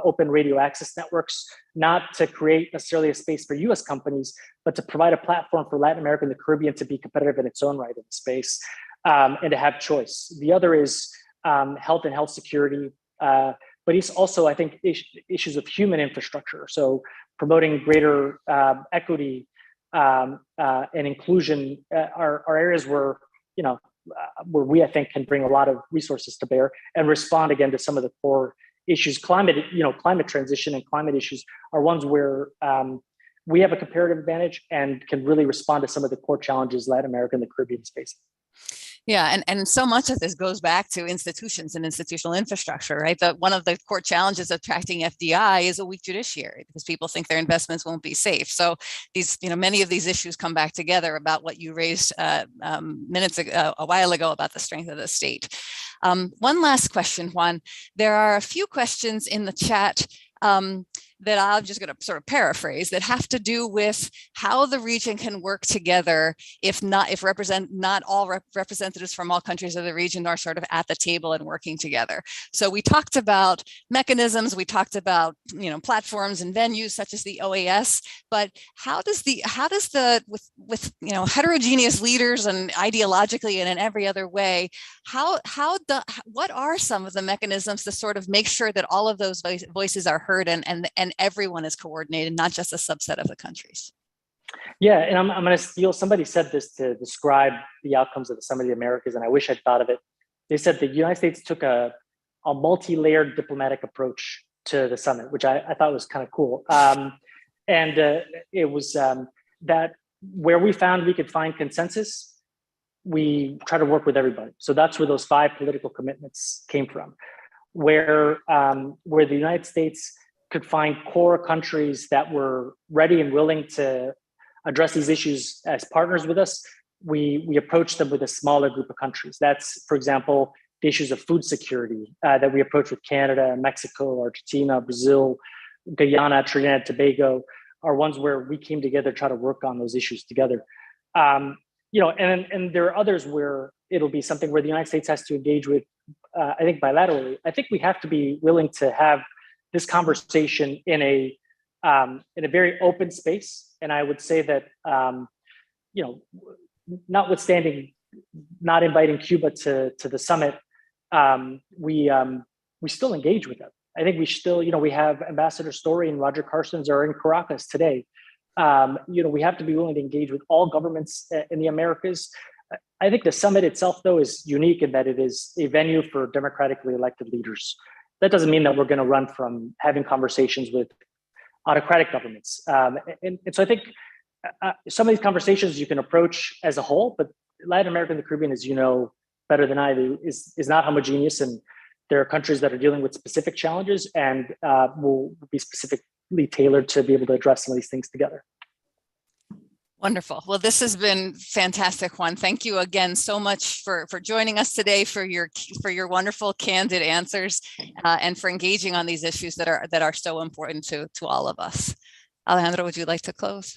open radio access networks, not to create necessarily a space for US companies, but to provide a platform for Latin America and the Caribbean to be competitive in its own right in the space, and to have choice. The other is health and health security, but it's also, I think, issues of human infrastructure. So promoting greater equity and inclusion are areas where, where we, I think, can bring a lot of resources to bear and respond again to some of the core issues. Climate transition and climate issues are ones where we have a comparative advantage and can really respond to some of the core challenges Latin America and the Caribbean is facing. Yeah, and so much of this goes back to institutions and institutional infrastructure, right? One of the core challenges of attracting FDI is a weak judiciary because people think their investments won't be safe. So these, many of these issues come back together about what you raised minutes ago, a while ago, about the strength of the state. One last question, Juan. There are a few questions in the chat that I'm just going to sort of paraphrase, that have to do with how the region can work together if not all representatives from all countries of the region are sort of at the table and working together. So we talked about mechanisms, we talked about platforms and venues such as the OAS, but how does with heterogeneous leaders and ideologically and in every other way, what are some of the mechanisms to sort of make sure that all of those voices are heard and everyone is coordinated, not just a subset of the countries? Yeah, and I'm going to steal, somebody said this to describe the outcomes of the Summit of the Americas, and I wish I'd thought of it. They said the United States took a multi-layered diplomatic approach to the summit, which I thought was kind of cool. It was that where we found we could find consensus, we try to work with everybody. So that's where those 5 political commitments came from. Where the United States could find core countries that were ready and willing to address these issues as partners with us, we approached them with a smaller group of countries. That's, for example, the issues of food security that we approach with Canada, Mexico, Argentina, Brazil, Guyana, Trinidad and Tobago, are ones where we came together to try to work on those issues together. And there are others where it'll be something where the United States has to engage with, I think, bilaterally. I think we have to be willing to have this conversation in a very open space. And I would say that, notwithstanding not inviting Cuba to the summit, we still engage with them. I think we still, we have Ambassador Story and Roger Carstens are in Caracas today. we have to be willing to engage with all governments in the Americas. I think the summit itself, though, is unique in that it is a venue for democratically elected leaders. That doesn't mean that we're going to run from having conversations with autocratic governments. And so I think some of these conversations you can approach as a whole, but Latin America and the Caribbean, as you know better than I do, is not homogeneous, and there are countries that are dealing with specific challenges and will be specifically tailored to be able to address some of these things together. Wonderful. Well, this has been fantastic, Juan. Thank you again so much for joining us today, for your wonderful, candid answers, and for engaging on these issues that are so important to all of us. Alejandro, would you like to close?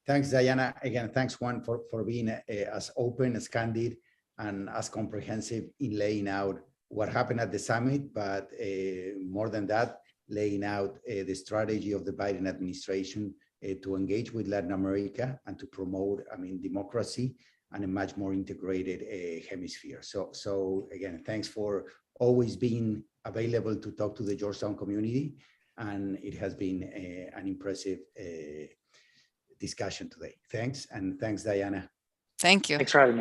Thanks, Diana. Again, thanks, Juan, for being as open, as candid, and as comprehensive in laying out what happened at the summit, but more than that, laying out the strategy of the Biden administration to engage with Latin America and to promote, democracy and a much more integrated hemisphere. So again, thanks for always being available to talk to the Georgetown community, and it has been an impressive discussion today. Thanks, and thanks, Diana. Thank you. Thanks for having me.